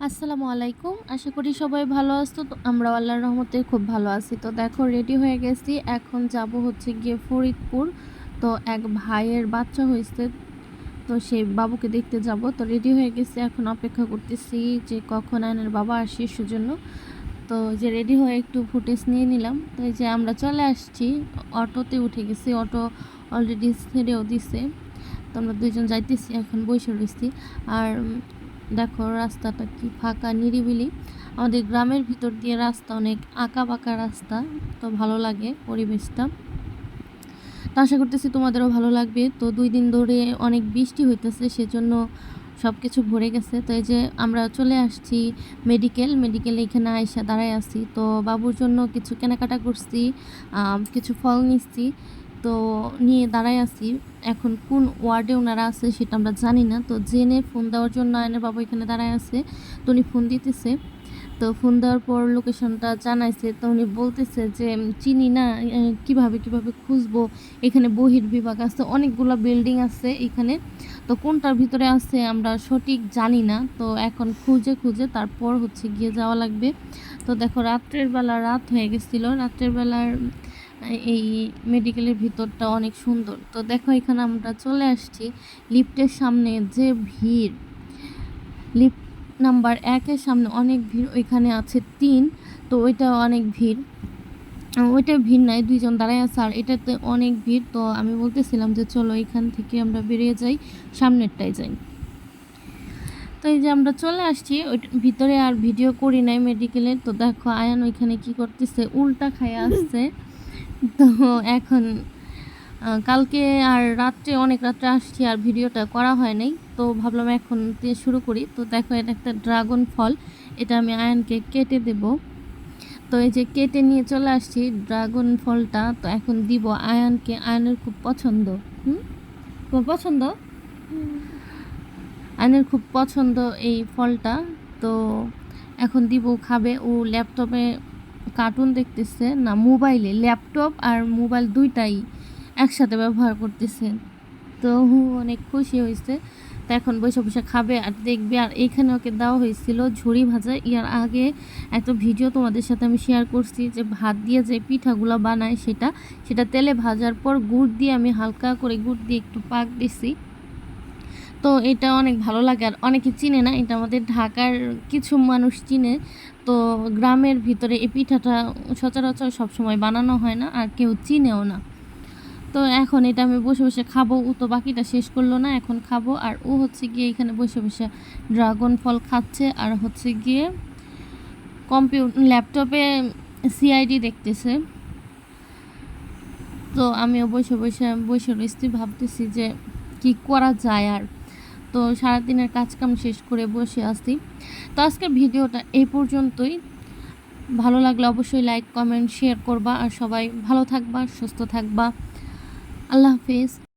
আসসালামু আলাইকুম। আশা করি সবাই ভালো আছো। তো আমরাও আল্লাহর রহমতে খুব ভালো আছি। তো দেখো রেডি হয়ে গেছি। এখন যাব হচ্ছে গিয়ে ফরিদপুর। তো এক ভাইয়ের বাচ্চা হয়েছে। তো সেই বাবুকে দেখতে যাব। তো রেডি হয়ে গেছি। এখন অপেক্ষা করতেছি যে কখন আয়নের বাবা আসে সেজন্য। তো যে রেডি হয়ে একটু ফুটেজ নিয়ে নিলাম। তো এই যে আমরা চলে আসছি। অটোতে উঠে গেছি। অটো অলরেডি ছেড়েও দিছে। তো আমরা দুইজন যাইতেছি, এখন বসে রয়েছি। আর দেখো রাস্তাটা কি ফাঁকা নিরিবিলি। আমাদের গ্রামের ভিতর দিয়ে রাস্তা, অনেক আঁকা বাঁকা রাস্তা। তো ভালো লাগে পরিবেশটা। তো আশা করতেছি তোমাদেরও ভালো লাগবে। তো 2 দিন ধরে অনেক বৃষ্টি হইতেছে, সেজন্য সব কিছু ভরে গেছে। তো এই যে আমরা চলে আসছি মেডিকেল এখানে আইসা দাঁড়ায় আছি। তো বাবুর জন্য কিছু কেনাকাটা করছি, কিছু ফল নিচ্ছি। তো নিয়ে দাঁড়ায় আছি। এখন কোন ওয়ার্ডে ওনারা আছে সেটা আমরা জানি না। তো জেনে ফোন দেওয়ার জন্য আয়নের বাবু এখানে দাঁড়ায় আছে। তো উনি ফোন দিতেছে। তো ফোন দেওয়ার পর লোকেশনটা জানাইছে। তো উনি বলতেছে যে চিনি না, কিভাবে খুঁজবো, এখানে বহির্বিভাগ আছে, অনেকগুলো বিল্ডিং আছে এখানে। তো কোনটার ভিতরে আছে আমরা সঠিক জানি না। তো এখন খুঁজে খুঁজে তারপর হচ্ছে গিয়ে যাওয়া লাগবে। তো দেখো রাত্রের বেলা, রাত হয়ে গেছিলো। রাত্রের বেলার এই মেডিকেলের ভিতরটা অনেক সুন্দর। তো দেখো এখানে আমরা চলে আসছি। লিফটের সামনে যে ভিড়, লিফট নাম্বার 1-এর সামনে অনেক ভিড়, ওইখানে আছে 3। তো ওইটা অনেক ভিড়। ওইটা ভিড় নাই, 2জন দাঁড়ায় আছে। আর এটাতে অনেক ভিড়। তো আমি বলতেছিলাম যে চলো এখান থেকে আমরা বেরিয়ে যাই, সামনেরটায় যাই। তো এই যে আমরা চলে আসছি ওই ভিতরে, আর ভিডিও করি নাই মেডিকেলের। তো দেখো আয়ান ওইখানে কি করতেছে, উল্টা খাইয়া আসছে। তো এখন কালকে আর রাত্রে, অনেক রাত্রে আসছি, আর ভিডিওটা করা হয় নাই। তো ভাবলাম এখন দিয়ে শুরু করি। তো দেখো এটা একটা ড্রাগন ফল, এটা আমি আয়ানকে কেটে দেব। তো এই যে কেটে নিয়ে চলে আসছি ড্রাগন ফলটা। তো এখন দিব আয়ানকে, আয়ানের খুব পছন্দ। খুব পছন্দ, আয়ানের খুব পছন্দ এই ফলটা। তো এখন দিব, খাবে। ও ল্যাপটপে কার্টুন দেখতেছে, না মোবাইলে, ল্যাপটপ আর মোবাইল দুইটাই একসাথে ব্যবহার করতেছে। তো অনেক খুশি হয়েছে। তো এখন বসে বসে খাবে আর দেখবে। আর এখানে ওকে দেওয়া হয়েছিল ঝুরি ভাজা। ইয়ার আগে একটা ভিডিও তোমাদের সাথে আমি শেয়ার করছি, যে ভাত দিয়ে যে পিঠাগুলো বানায় সেটা তেলে ভাজার পর গুড় দিয়ে, আমি হালকা করে গুড় দিয়ে একটু পাক দিছি। তো এটা অনেক ভালো লাগে। আর অনেকে চিনে না, এটা আমাদের ঢাকার কিছু মানুষ চিনে। তো গ্রামের ভিতরে এই পিঠাটা সচরাচর সবসময় বানানো হয় না, আর কেউ চিনেও না। তো এখন এটা আমি বসে বসে খাবো। ও তো বাকিটা শেষ করলো না, এখন খাবো। আর ও হচ্ছে গিয়ে এখানে বসে বসে ড্রাগন ফল খাচ্ছে, আর হচ্ছে গিয়ে ল্যাপটপে সিআইডি দেখতেছে। তো আমিও বসে বসে রয়েছি, ভাবতেছি যে কি করা যায়। আর তো সারাদিনের কাজকাম শেষ করে বসে আছি। তো আজকের ভিডিওটা এই পর্যন্তই। ভালো লাগলে অবশ্যই লাইক, কমেন্ট, শেয়ার করবা। আর সবাই ভালো থাকবা, সুস্থ থাকবা। আল্লাহ হাফিজ।